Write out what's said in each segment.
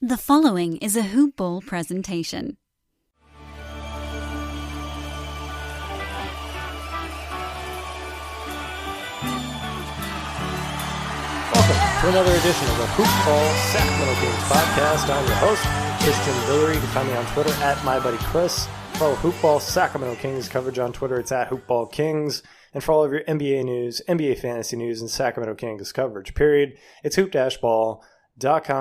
The following is a Hoop Ball presentation. Welcome to another edition of the Hoop Ball Sacramento Kings podcast. I'm your host, Christian Villere. You can find me on Twitter at MyBuddyChris. Follow Hoop Ball Sacramento Kings coverage on Twitter. It's at Hoop Ball Kings. And for all of your NBA news, NBA fantasy news, and Sacramento Kings coverage, period, it's hoop-ball.com.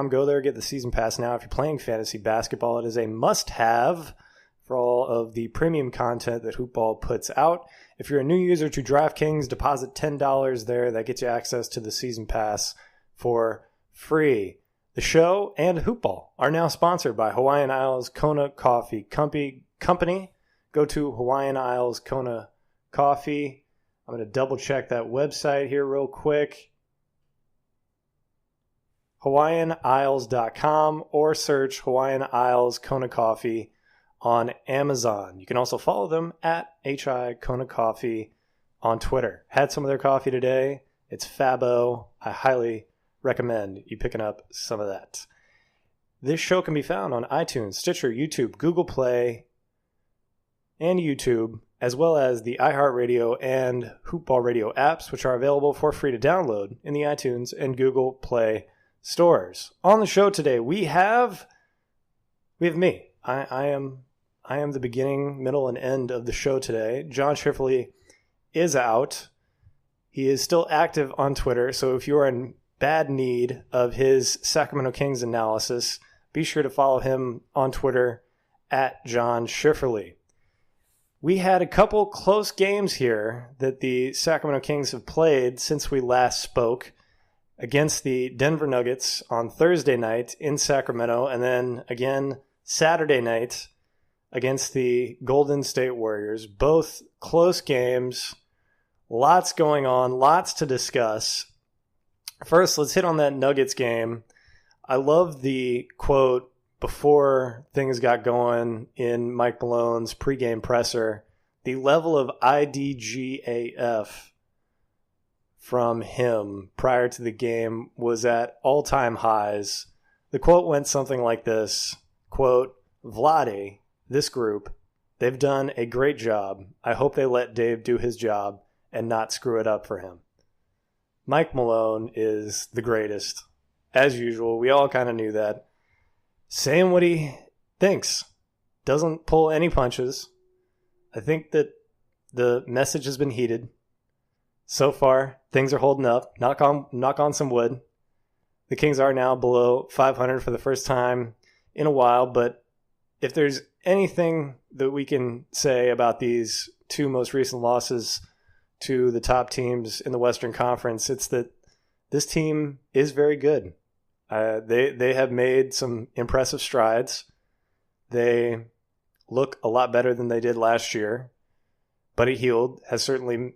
Go there, get the season pass now. If you're playing fantasy basketball, it is a must-have for all of the premium content that Hoop Ball puts out. If you're a new user to DraftKings, deposit $10 there. That gets you access to the season pass for free. The show and Hoop Ball are now sponsored by Hawaiian Isles Kona Coffee Company. Go to Hawaiian Isles Kona Coffee. I'm going to double check that website here real quick. HawaiianIsles.com or search Hawaiian Isles Kona Coffee on Amazon. You can also follow them at HI Kona Coffee on Twitter. Had some of their coffee today. It's Fabo. I highly recommend you picking up some of that. This show can be found on iTunes, Stitcher, YouTube, Google Play, and YouTube, as well as the iHeartRadio and Hoop Ball Radio apps, which are available for free to download in the iTunes and Google Play stores. On the show today, we have me. I am the beginning, middle, and end of the show today. John Schifferle is out. He is still active on Twitter, so if you are in bad need of his Sacramento Kings analysis, be sure to follow him on Twitter at John Schifferle. We had a couple close games here that the Sacramento Kings have played since we last spoke, against the Denver Nuggets on Thursday night in Sacramento, and then again Saturday night against the Golden State Warriors. Both close games, lots going on, lots to discuss. First, let's hit on that Nuggets game. I love the quote before things got going in Mike Malone's pregame presser. The level of IDGAF from him prior to the game was at all-time highs. The quote went something like this, quote, "Vlade, this group, they've done a great job. I hope they let Dave do his job and not screw it up for him." Mike Malone is the greatest. As usual, we all kind of knew that. Saying what he thinks. Doesn't pull any punches. I think that the message has been heeded. So far, things are holding up. Knock on some wood. The Kings are now below 500 for the first time in a while, but if there's anything that we can say about these two most recent losses to the top teams in the Western Conference, it's that this team is very good. They have made some impressive strides. They look a lot better than they did last year. Buddy Hield has certainly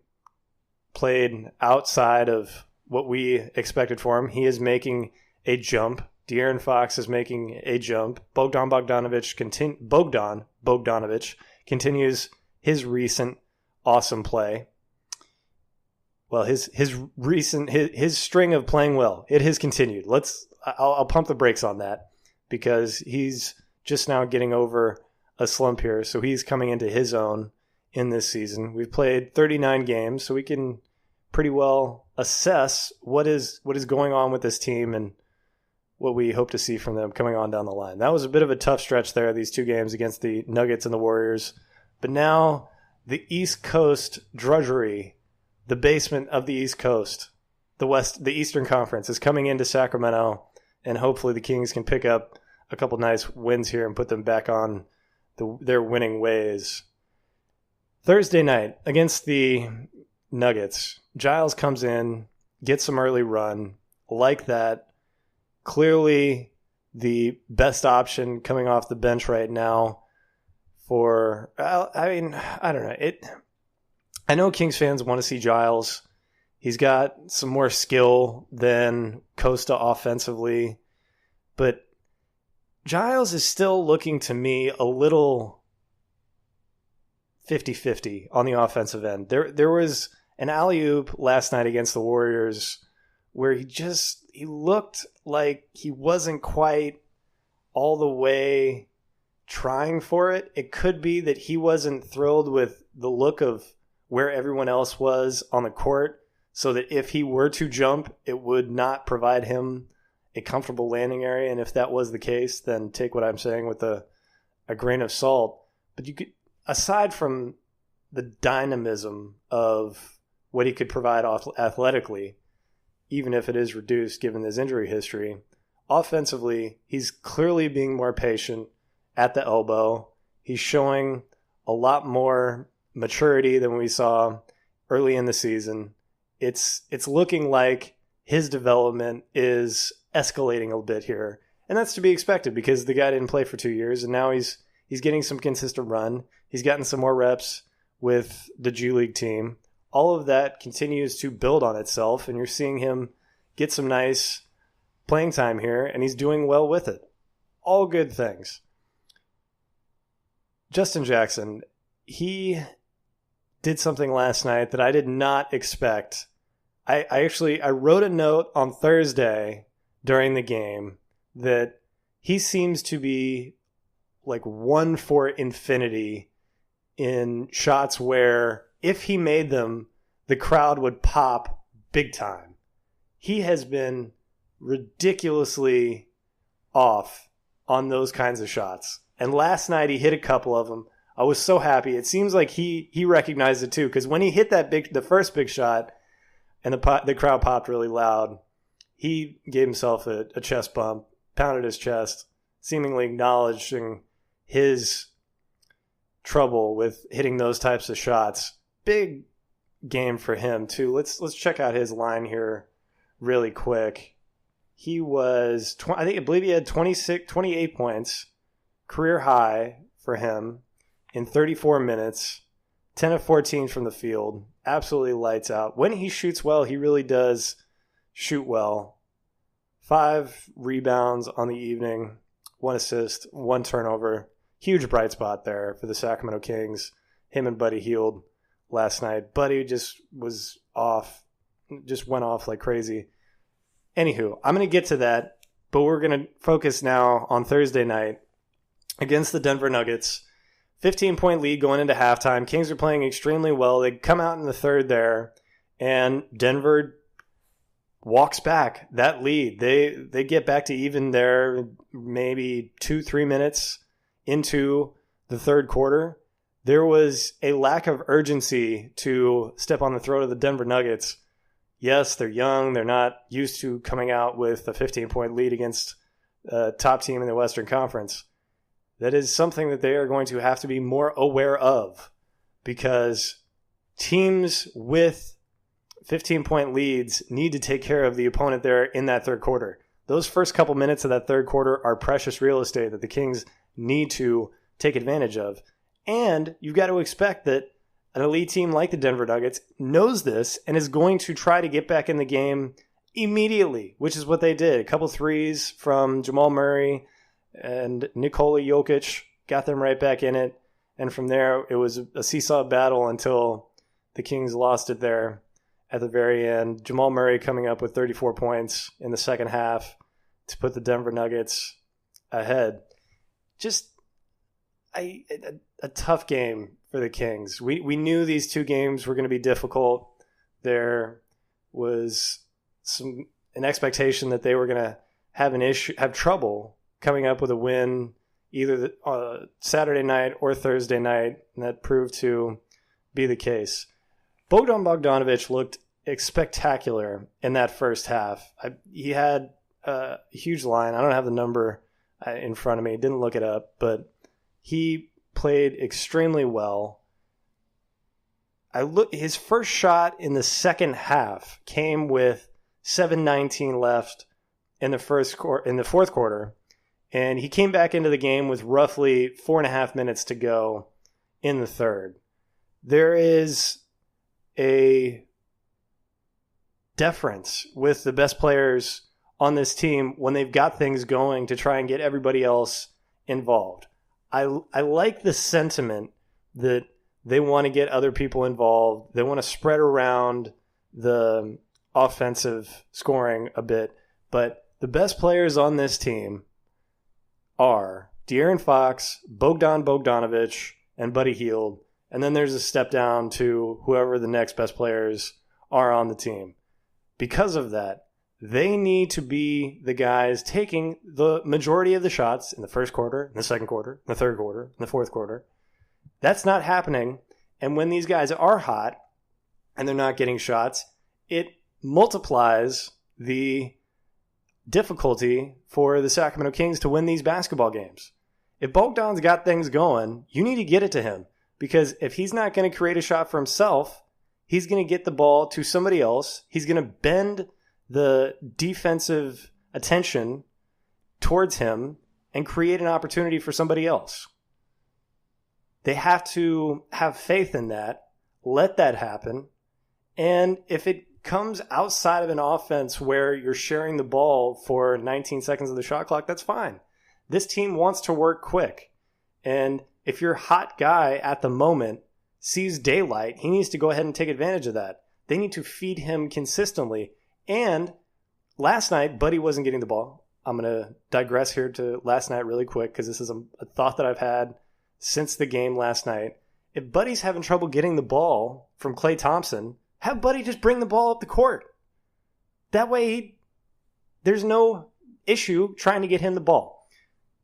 played outside of what we expected for him. He is making a jump. De'Aaron Fox is making a jump. Bogdan Bogdanovic continues his recent awesome play. Well, his string of playing well, it has continued. I'll pump the brakes on that because he's just now getting over a slump here, so he's coming into his own in this season. We've played 39 games, so we can pretty well assess what is going on with this team and what we hope to see from them coming on down the line. That was a bit of a tough stretch there, these two games against the Nuggets and the Warriors. But now the East Coast drudgery, the basement of the East Coast, the Eastern Conference is coming into Sacramento, and hopefully the Kings can pick up a couple nice wins here and put them back on their winning ways. Thursday night against the Nuggets, Giles comes in, gets some early run, like that. Clearly the best option coming off the bench right now for, I don't know. I know Kings fans want to see Giles. He's got some more skill than Costa offensively, but Giles is still looking to me a little 50-50 on the offensive end. There was an alley-oop last night against the Warriors where he looked like he wasn't quite all the way trying for it. It could be that he wasn't thrilled with the look of where everyone else was on the court, so that if he were to jump, it would not provide him a comfortable landing area. And if that was the case, then take what I'm saying with a grain of salt. But you could, aside from the dynamism of what he could provide athletically, even if it is reduced given his injury history, offensively, he's clearly being more patient at the elbow. He's showing a lot more maturity than we saw early in the season. It's looking like his development is escalating a bit here. And that's to be expected because the guy didn't play for 2 years, and now he's getting some consistent run. He's gotten some more reps with the G League team. All of that continues to build on itself, and you're seeing him get some nice playing time here, and he's doing well with it. All good things. Justin Jackson, he did something last night that I did not expect. I wrote a note on Thursday during the game that he seems to be like one for infinity in shots where if he made them, the crowd would pop big time. He has been ridiculously off on those kinds of shots. And last night he hit a couple of them. I was so happy. It seems like he recognized it too, because when he hit the first big shot and the crowd popped really loud, he gave himself a chest bump, pounded his chest, seemingly acknowledging his trouble with hitting those types of shots. Big game for him too. Let's check out his line here really quick. He was, I believe he had 28 points, career high for him in 34 minutes, 10 of 14 from the field, absolutely lights out. When he shoots well, he really does shoot well. 5 rebounds on the evening, 1 assist, 1 turnover. Huge bright spot there for the Sacramento Kings. Him and Buddy Hield last night. Buddy just was off, just went off like crazy. Anywho, I'm going to get to that, but we're going to focus now on Thursday night against the Denver Nuggets. 15-point lead going into halftime. Kings are playing extremely well. They come out in the third there, and Denver walks back that lead. They get back to even there maybe 2-3 minutes into the third quarter. There was a lack of urgency to step on the throat of the Denver Nuggets. Yes, they're young. They're not used to coming out with a 15-point lead against a top team in the Western Conference. That is something that they are going to have to be more aware of, because teams with 15-point leads need to take care of the opponent there in that third quarter. Those first couple minutes of that third quarter are precious real estate that the Kings need to take advantage of. And you've got to expect that an elite team like the Denver Nuggets knows this and is going to try to get back in the game immediately, which is what they did. A couple threes from Jamal Murray and Nikola Jokic got them right back in it. And from there, it was a seesaw battle until the Kings lost it there at the very end. Jamal Murray coming up with 34 points in the second half to put the Denver Nuggets ahead. Just a tough game for the Kings. We knew these two games were going to be difficult. There was an expectation that they were going to have trouble coming up with a win either Saturday night or Thursday night, and that proved to be the case. Bogdan Bogdanović looked spectacular in that first half. He had a huge line. I don't have the number in front of me. Didn't look it up, but he played extremely well. His first shot in the second half came with 7:19 left in the fourth quarter, and he came back into the game with roughly 4.5 minutes to go in the third. There is a deference with the best players on this team when they've got things going to try and get everybody else involved. I like the sentiment that they want to get other people involved. They want to spread around the offensive scoring a bit. But the best players on this team are De'Aaron Fox, Bogdanovich, and Buddy Hield. And then there's a step down to whoever the next best players are on the team. Because of that, they need to be the guys taking the majority of the shots in the first quarter, in the second quarter, in the third quarter, in the fourth quarter. That's not happening. And when these guys are hot and they're not getting shots, it multiplies the difficulty for the Sacramento Kings to win these basketball games. If Bogdan's got things going, you need to get it to him. Because if he's not going to create a shot for himself, he's going to get the ball to somebody else. He's going to bend the defensive attention towards him and create an opportunity for somebody else. They have to have faith in that, let that happen. And if it comes outside of an offense where you're sharing the ball for 19 seconds of the shot clock, that's fine. This team wants to work quick. And if your hot guy at the moment sees daylight, he needs to go ahead and take advantage of that. They need to feed him consistently. And last night, Buddy wasn't getting the ball. I'm going to digress here to last night really quick because this is a thought that I've had since the game last night. If Buddy's having trouble getting the ball from Klay Thompson, have Buddy just bring the ball up the court. That way, there's no issue trying to get him the ball.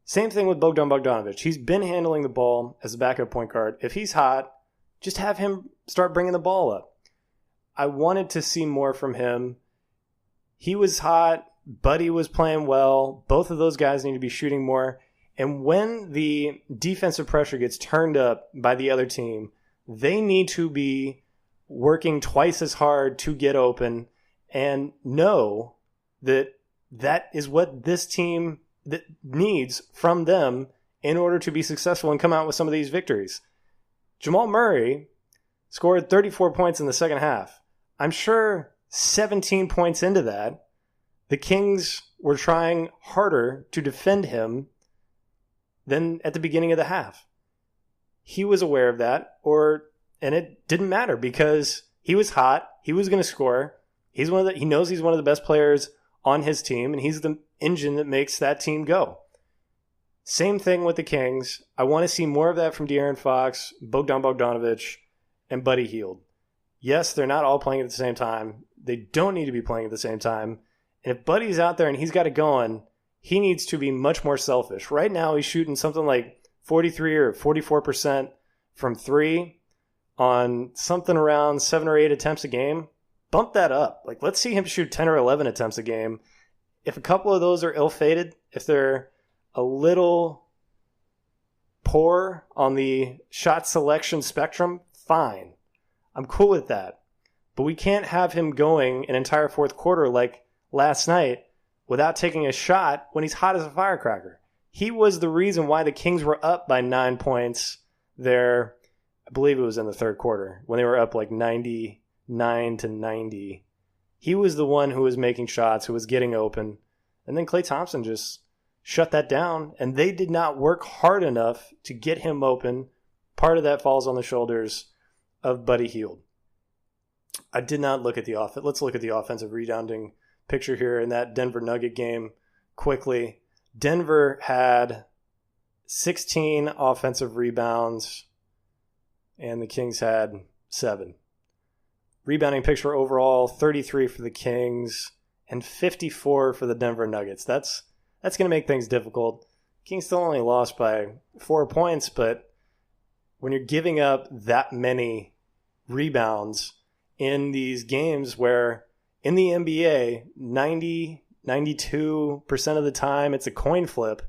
Same thing with Bogdanovich. He's been handling the ball as a backup point guard. If he's hot, just have him start bringing the ball up. I wanted to see more from him. He was hot. Buddy was playing well. Both of those guys need to be shooting more. And when the defensive pressure gets turned up by the other team, they need to be working twice as hard to get open and know that that is what this team that needs from them in order to be successful and come out with some of these victories. Jamal Murray scored 34 points in the second half. I'm sure 17 points into that, the Kings were trying harder to defend him than at the beginning of the half. He was aware of that, and it didn't matter because he was hot. He was going to score. He knows he's one of the best players on his team, and he's the engine that makes that team go. Same thing with the Kings. I want to see more of that from De'Aaron Fox, Bogdanovich, and Buddy Hield. Yes, they're not all playing at the same time. They don't need to be playing at the same time. And if Buddy's out there and he's got it going, he needs to be much more selfish. Right now, he's shooting something like 43 or 44% from three on something around 7 or 8 attempts a game. Bump that up. Let's see him shoot 10 or 11 attempts a game. If a couple of those are ill-fated, if they're a little poor on the shot selection spectrum, fine. I'm cool with that. But we can't have him going an entire fourth quarter like last night without taking a shot when he's hot as a firecracker. He was the reason why the Kings were up by 9 points there. I believe it was in the third quarter when they were up 99-90. He was the one who was making shots, who was getting open. And then Klay Thompson just shut that down, and they did not work hard enough to get him open. Part of that falls on the shoulders of Buddy Hield. I did not look at the offense. Let's look at the offensive rebounding picture here in that Denver Nugget game quickly. Denver had 16 offensive rebounds, and the Kings had 7. Rebounding picture overall, 33 for the Kings and 54 for the Denver Nuggets. That's going to make things difficult. Kings still only lost by 4 points, but when you're giving up that many rebounds in these games where in the NBA, 92% of the time it's a coin flip,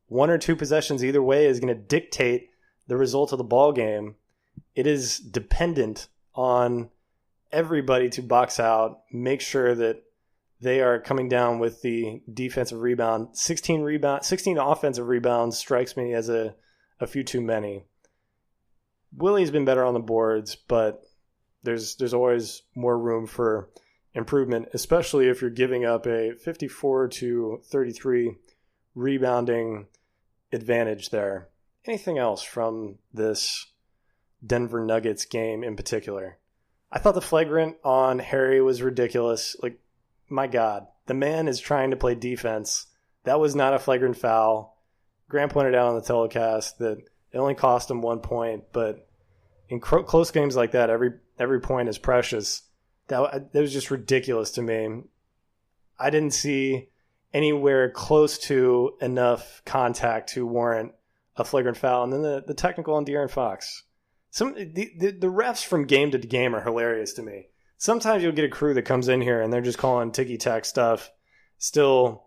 1 or 2 possessions either way is going to dictate the result of the ball game. It is dependent on everybody to box out, make sure that they are coming down with the defensive rebound. 16 offensive rebounds strikes me as a few too many. Willie's been better on the boards, but there's always more room for improvement, especially if you're giving up a 54-33 rebounding advantage there. Anything else from this Denver Nuggets game in particular? I thought the flagrant on Harry was ridiculous. My God, the man is trying to play defense. That was not a flagrant foul. Grant pointed out on the telecast that it only cost him 1 point, but in close games like that, every point is precious. That was just ridiculous to me. I didn't see anywhere close to enough contact to warrant a flagrant foul. And then the technical on De'Aaron Fox. The refs from game to game are hilarious to me. Sometimes you'll get a crew that comes in here and they're just calling ticky-tack stuff, still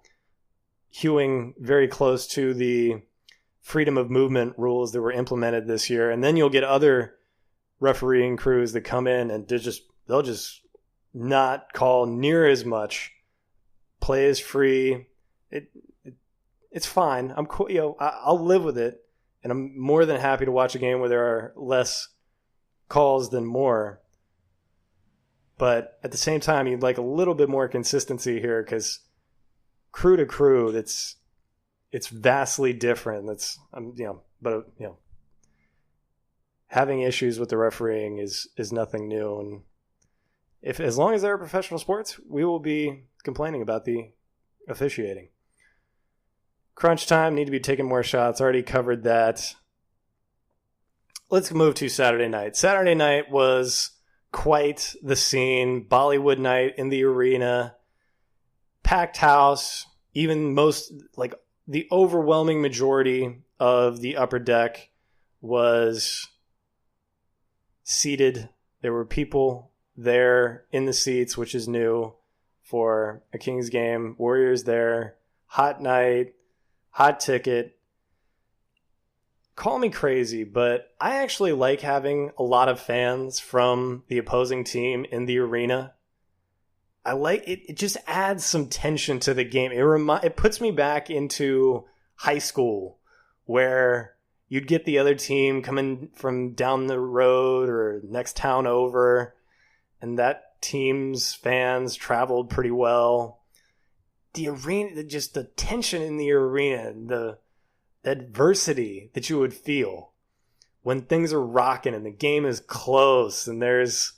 hewing very close to the freedom of movement rules that were implemented this year. And then you'll get other refereeing crews that come in and they'll just not call near as much. Play is free. It's fine. I'm cool. I'll live with it, and I'm more than happy to watch a game where there are less calls than more. But at the same time, you'd like a little bit more consistency here because crew to crew, it's vastly different. Having issues with the refereeing is nothing new, and as long as they're professional sports, we will be complaining about the officiating. Crunch time, need to be taking more shots. Already covered that. Let's move to Saturday night. Saturday night was quite the scene. Bollywood night in the arena. Packed house. Even the overwhelming majority of the upper deck was seated. There were people there in the seats, which is new for a Kings game. Warriors there. Hot night. Hot ticket. Call me crazy, but I actually like having a lot of fans from the opposing team in the arena. I like it. It just adds some tension to the game. It puts me back into high school where you'd get the other team coming from down the road or next town over, and that team's fans traveled pretty well. The arena, just the tension in the arena, the adversity that you would feel when things are rocking and the game is close and the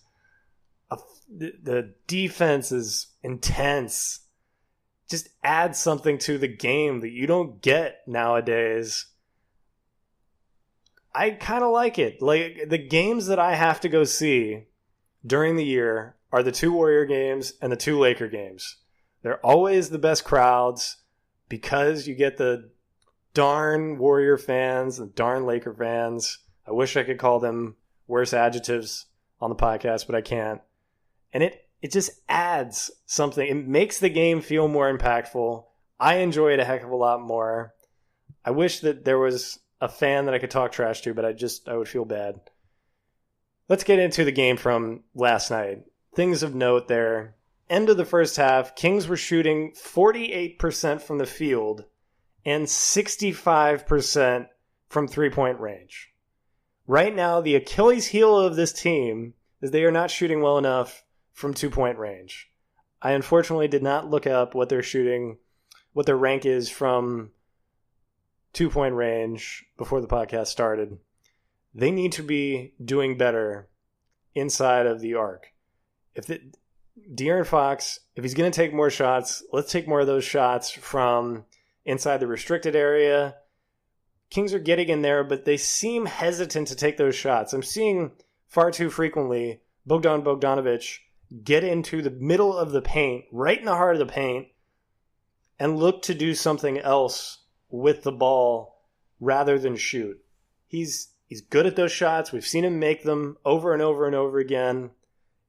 defense is intense, just adds something to the game that you don't get nowadays. I kind of like it. Like, the games that I have to go see during the year are the 2 Warrior games and the 2 Laker games. They're always the best crowds because you get the darn Warrior fans and darn Laker fans. I wish I could call them worse adjectives on the podcast, but I can't. And it just adds something. It makes the game feel more impactful. I enjoy it a heck of a lot more. I wish that there was a fan that I could talk trash to, but I would feel bad. Let's get into the game from last night. Things of note there. End of the first half, Kings were shooting 48% from the field and 65% from three-point range. Right now, the Achilles heel of this team is they are not shooting well enough from 2-point range. I unfortunately did not look up what their rank is from 2-point range before the podcast started. They need to be doing better inside of the arc. De'Aaron Fox, if he's going to take more shots, let's take more of those shots from inside the restricted area. Kings are getting in there, but they seem hesitant to take those shots. I'm seeing far too frequently Bogdanovic get into the middle of the paint, right in the heart of the paint, and look to do something else with the ball rather than shoot. He's good at those shots. We've seen him make them over and over and over again.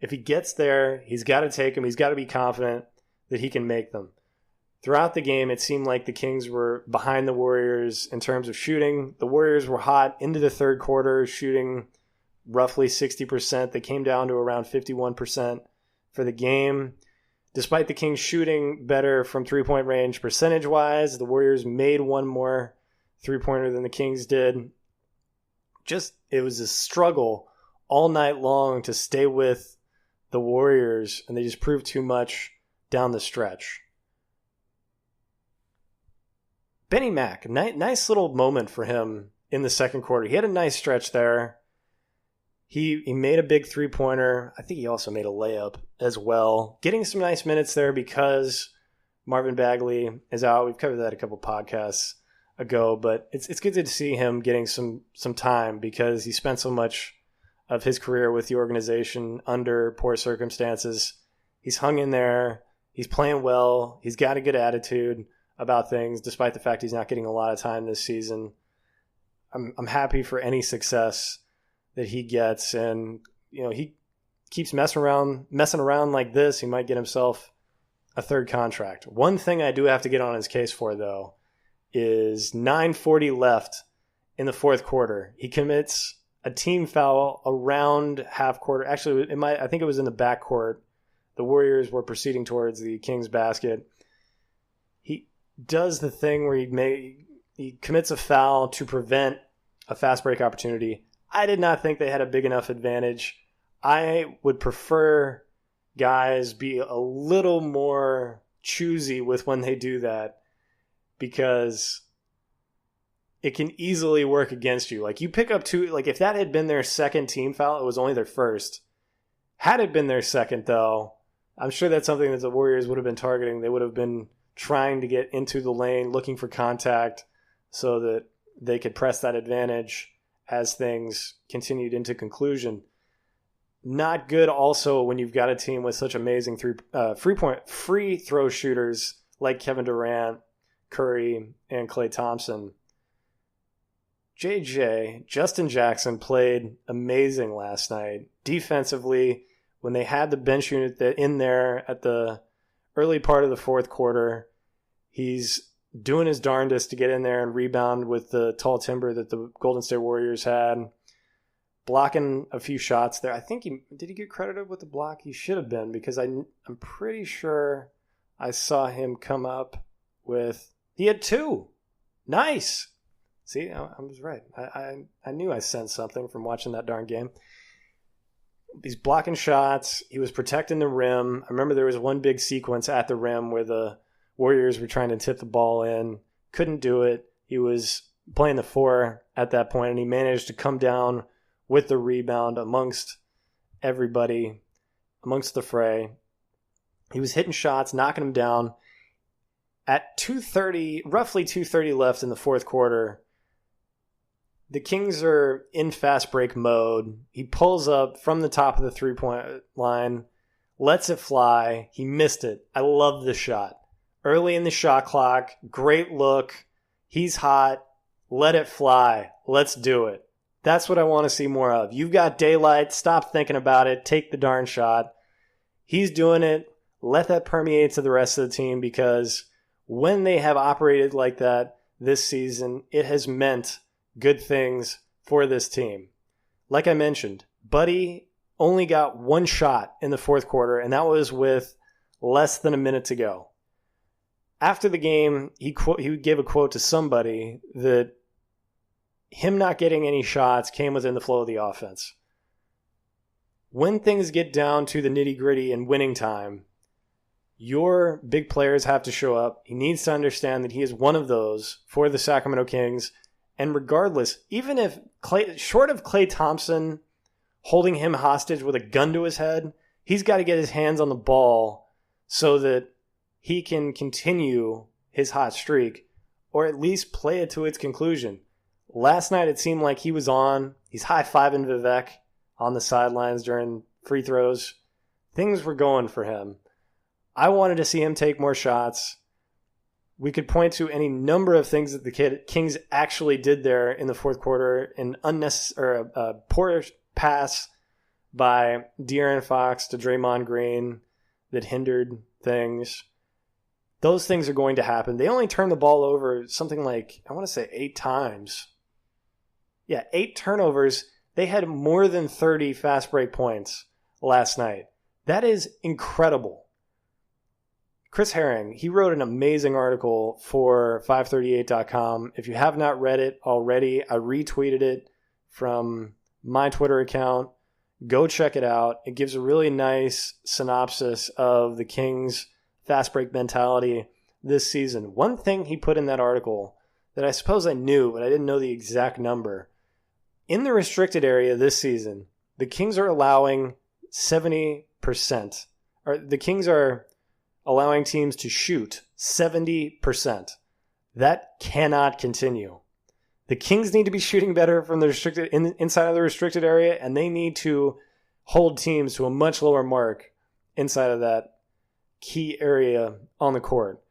If he gets there, he's got to take them. He's got to be confident that he can make them. Throughout the game, it seemed like the Kings were behind the Warriors in terms of shooting. The Warriors were hot into the third quarter, shooting roughly 60%. They came down to around 51% for the game. Despite the Kings shooting better from three-point range percentage-wise, the Warriors made one more three-pointer than the Kings did. It was a struggle all night long to stay with the Warriors, and they just proved too much down the stretch. Benny Mack, nice little moment for him in the second quarter. He had a nice stretch there. He made a big three-pointer. I think he also made a layup as well. Getting some nice minutes there because Marvin Bagley is out. We've covered that a couple podcasts ago, but it's good to see him getting some time because he spent so much of his career with the organization under poor circumstances. He's hung in there. He's playing well. He's got a good attitude about things, despite the fact he's not getting a lot of time this season. I'm happy for any success that he gets, and he keeps messing around like this, he might get himself a third contract. One thing I do have to get on his case for, though, is 9:40 left in the fourth quarter. He commits a team foul around half quarter. Actually, I think it was in the backcourt. The Warriors were proceeding towards the Kings basket. He does the thing where he commits a foul to prevent a fast break opportunity. I did not think they had a big enough advantage. I would prefer guys be a little more choosy with when they do that, because it can easily work against you. Like, you pick up two, like if that had been their second team foul, it was only their first. Had it been their second, though, I'm sure that's something that the Warriors would have been targeting. They would have been trying to get into the lane, looking for contact so that they could press that advantage as things continued into conclusion. Not good also when you've got a team with such amazing free throw shooters like Kevin Durant, Curry, and Klay Thompson. Justin Jackson played amazing last night. Defensively, when they had the bench unit in there at the early part of the fourth quarter, he's doing his darndest to get in there and rebound with the tall timber that the Golden State Warriors had. Blocking a few shots there. I think did he get credited with the block? He should have been, because I'm pretty sure I saw him come up with, he had 2. Nice. See, I was right. I knew I sensed something from watching that darn game. He's blocking shots. He was protecting the rim. I remember there was one big sequence at the rim where the Warriors were trying to tip the ball in. Couldn't do it. He was playing the 4 at that point, and he managed to come down with the rebound amongst everybody, amongst the fray. He was hitting shots, knocking them down. At roughly 2:30 left in the fourth quarter, the Kings are in fast break mode. He pulls up from the top of the three-point line, lets it fly. He missed it. I love the shot. Early in the shot clock, great look. He's hot. Let it fly. Let's do it. That's what I want to see more of. You've got daylight. Stop thinking about it. Take the darn shot. He's doing it. Let that permeate to the rest of the team, because when they have operated like that this season, it has meant good things for this team. Like I mentioned, Buddy only got 1 shot in the fourth quarter, and that was with less than a minute to go. After the game, he gave a quote to somebody that him not getting any shots came within the flow of the offense. When things get down to the nitty-gritty and winning time, your big players have to show up. He needs to understand that he is one of those for the Sacramento Kings. And regardless, even if short of Klay Thompson holding him hostage with a gun to his head, he's got to get his hands on the ball so that he can continue his hot streak, or at least play it to its conclusion. Last night, it seemed like he was on. He's high-fiving Vivek on the sidelines during free throws. Things were going for him. I wanted to see him take more shots. We could point to any number of things that the Kings actually did there in the fourth quarter. An unnecessary, poor pass by De'Aaron Fox to Draymond Green that hindered things. Those things are going to happen. They only turned the ball over something like, I want to say 8 times. Yeah, 8 turnovers. They had more than 30 fast break points last night. That is incredible. Chris Herring, he wrote an amazing article for 538.com. If you have not read it already, I retweeted it from my Twitter account. Go check it out. It gives a really nice synopsis of the Kings' fast break mentality this season. One thing he put in that article that I suppose I knew, but I didn't know the exact number. In the restricted area this season, the Kings are allowing 70%. Or the Kings are allowing teams to shoot 70%. That cannot continue. The Kings need to be shooting better from the inside of the restricted area, and they need to hold teams to a much lower mark inside of that key area on the court.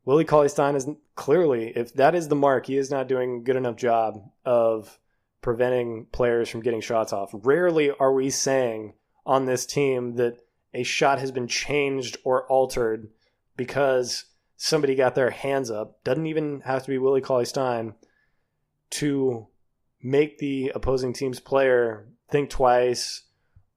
Willie Cauley-Stein is clearly, if that is the mark, he is not doing a good enough job of preventing players from getting shots off. Rarely are we saying on this team that a shot has been changed or altered because somebody got their hands up. Doesn't even have to be Willie Cauley-Stein to make the opposing team's player think twice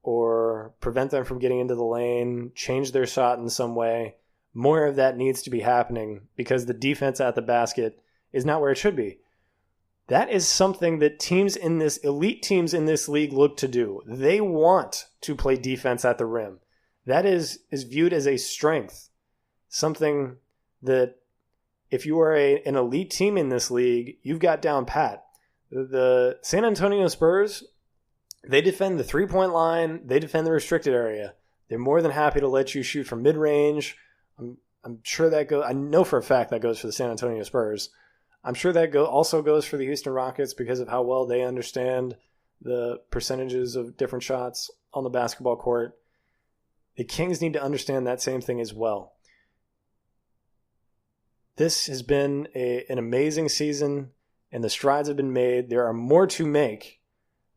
or prevent them from getting into the lane, change their shot in some way. More of that needs to be happening because the defense at the basket is not where it should be. That is something that elite teams in this league look to do. They want to play defense at the rim. That is viewed as a strength. Something that if you are an elite team in this league, you've got down pat. The San Antonio Spurs, they defend the three-point line. They defend the restricted area. They're more than happy to let you shoot from mid-range. I'm sure that goes. I know for a fact that goes for the San Antonio Spurs. I'm sure that also goes for the Houston Rockets because of how well they understand the percentages of different shots on the basketball court. The Kings need to understand that same thing as well. This has been an amazing season, and the strides have been made. There are more to make.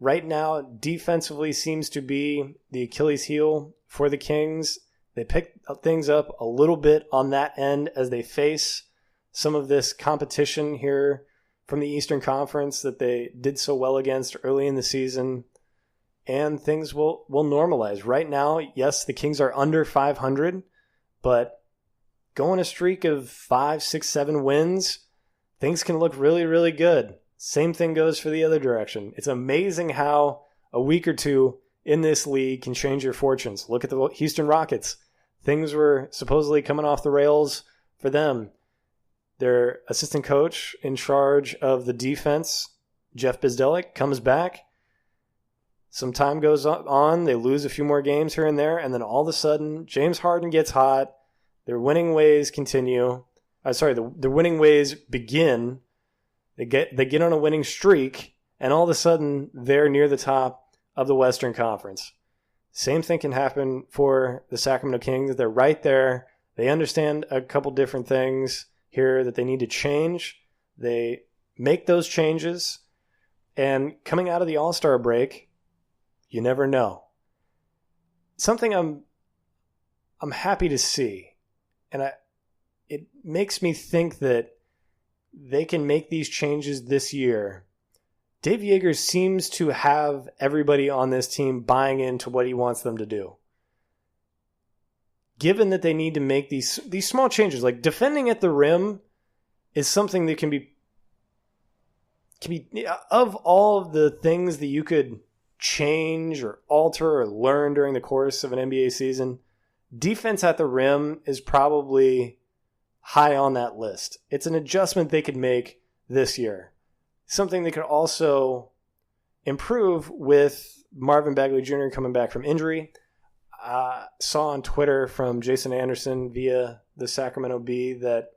Right now, defensively seems to be the Achilles heel for the Kings. They pick things up a little bit on that end as they face some of this competition here from the Eastern Conference that they did so well against early in the season. And things will normalize. Right now, yes, the Kings are under 500, but going a streak of 5, 6, 7 wins, things can look really, really good. Same thing goes for the other direction. It's amazing how a week or two in this league can change your fortunes. Look at the Houston Rockets. Things were supposedly coming off the rails for them. Their assistant coach in charge of the defense, Jeff Bzdelik, comes back. Some time goes on. They lose a few more games here and there. And then all of a sudden, James Harden gets hot. Their winning ways continue. The winning ways begin. They get on a winning streak. And all of a sudden, they're near the top of the Western Conference. Same thing can happen for the Sacramento Kings. They're right there. They understand a couple different things here that they need to change. They make those changes. And coming out of the All-Star break, you never know. Something I'm happy to see. And it makes me think that they can make these changes this year. Dave Yeager seems to have everybody on this team buying into what he wants them to do. Given that they need to make these small changes, like defending at the rim is something that can be of all of the things that you could change or alter or learn during the course of an NBA season, defense at the rim is probably high on that list. It's an adjustment they could make this year. Something they could also improve with Marvin Bagley Jr. coming back from injury. Saw on Twitter from Jason Anderson via the Sacramento Bee that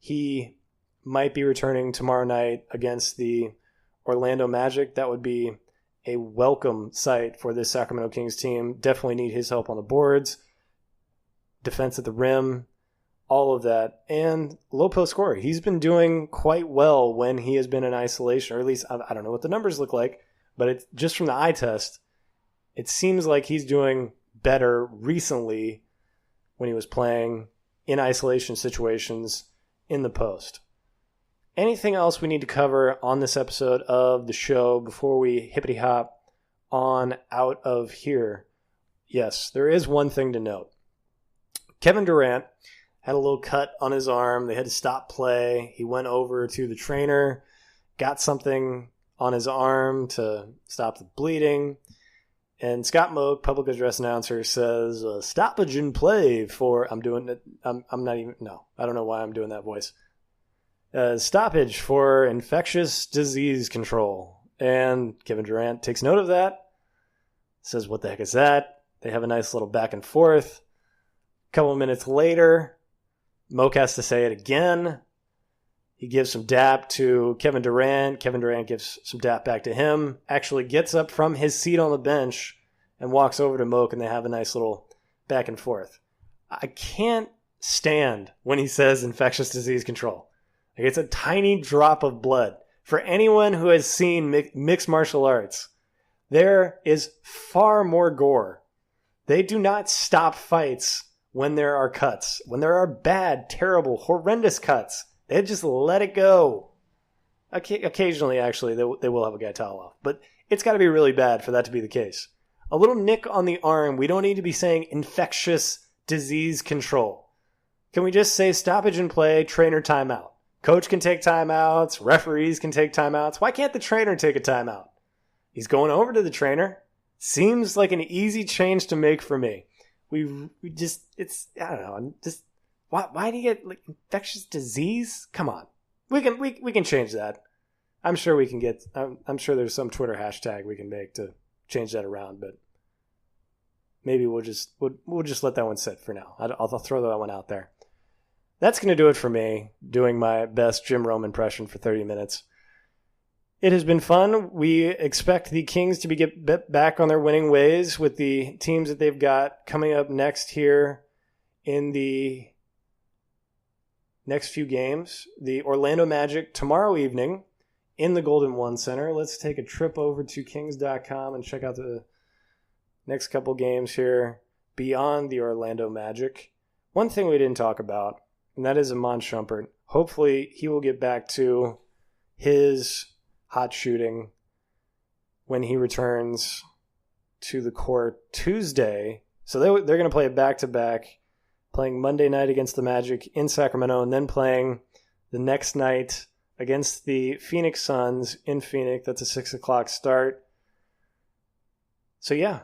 he might be returning tomorrow night against the Orlando Magic. That would be a welcome sight for this Sacramento Kings team. Definitely need his help on the boards, defense at the rim, all of that, and low post scorer. He's been doing quite well when he has been in isolation, or at least I don't know what the numbers look like, but it's just from the eye test, it seems like he's doing better recently when he was playing in isolation situations in the post. Anything else we need to cover on this episode of the show before we hippity hop on out of here? Yes, there is one thing to note. Kevin Durant had a little cut on his arm. They had to stop play. He went over to the trainer, got something on his arm to stop the bleeding. And Scott Moak, public address announcer, says, stoppage in play for, I don't know why I'm doing that voice. Stoppage for infectious disease control. And Kevin Durant takes note of that, says, what the heck is that? They have a nice little back and forth. A couple of minutes later, Moak has to say it again. He gives some dap to Kevin Durant. Kevin Durant gives some dap back to him. Actually gets up from his seat on the bench and walks over to Moak, and they have a nice little back and forth. I can't stand when he says infectious disease control. Like, it's a tiny drop of blood. For anyone who has seen mixed martial arts, there is far more gore. They do not stop fights when there are cuts. When there are bad, terrible, horrendous cuts, they just let it go. Occasionally, actually, they will have a guy towel off. But it's got to be really bad for that to be the case. A little nick on the arm, we don't need to be saying infectious disease control. Can we just say stoppage in play, trainer timeout? Coach can take timeouts, referees can take timeouts. Why can't the trainer take a timeout? He's going over to the trainer. Seems like an easy change to make for me. We just, it's, I don't know, just, why do you get like infectious disease? Come on. We can change that. I'm sure we can get, I'm sure there's some Twitter hashtag we can make to change that around, but maybe we'll just let that one sit for now. I'll throw that one out there. That's going to do it for me, doing my best Jim Rome impression for 30 minutes. It has been fun. We expect the Kings to get back on their winning ways with the teams that they've got coming up next here in the next few games. The Orlando Magic tomorrow evening in the Golden One Center. Let's take a trip over to kings.com and check out the next couple games here beyond the Orlando Magic. One thing we didn't talk about, and that is Iman Shumpert. Hopefully he will get back to his hot shooting when he returns to the court Tuesday. So they're going to play a back-to-back, playing Monday night against the Magic in Sacramento, and then playing the next night against the Phoenix Suns in Phoenix. That's a 6 o'clock start. So yeah,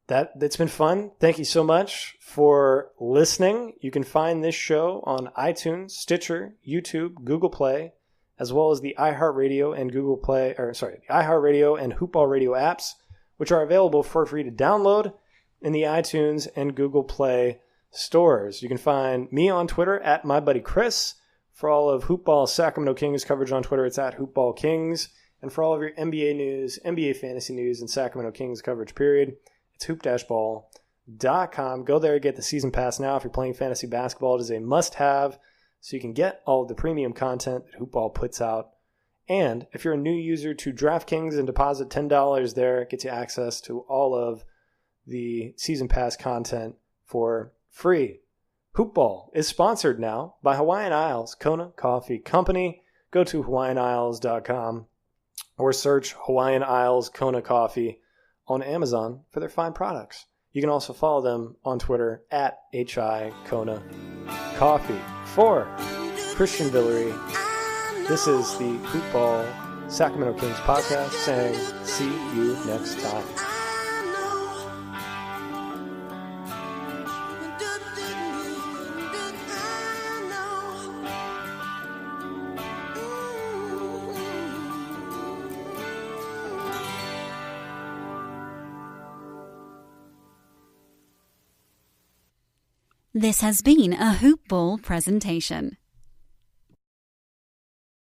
that's been fun. Thank you so much for listening. You can find this show on iTunes, Stitcher, YouTube, Google Play, as well as the iHeartRadio and the iHeartRadio and Hoopball Radio apps, which are available for free to download in the iTunes and Google Play stores. You can find me on Twitter at MyBuddyChris. For all of Hoopball Sacramento Kings coverage on Twitter, it's at Hoopball Kings. And for all of your NBA news, NBA fantasy news, and Sacramento Kings coverage, period, it's hoop-ball.com. Go there and get the season pass now. If you're playing fantasy basketball, it is a must-have, so you can get all of the premium content that Hoopball puts out. And if you're a new user to DraftKings and deposit $10 there, it gets you access to all of the season pass content for free. Hoopball is sponsored now by Hawaiian Isles Kona Coffee Company. Go to hawaiianisles.com or search Hawaiian Isles Kona Coffee on Amazon for their fine products. You can also follow them on Twitter at HI Kona Coffee. For Christian Villere, this is the Hoopball Sacramento Kings podcast saying, see you next time. This has been a Hoop Ball presentation.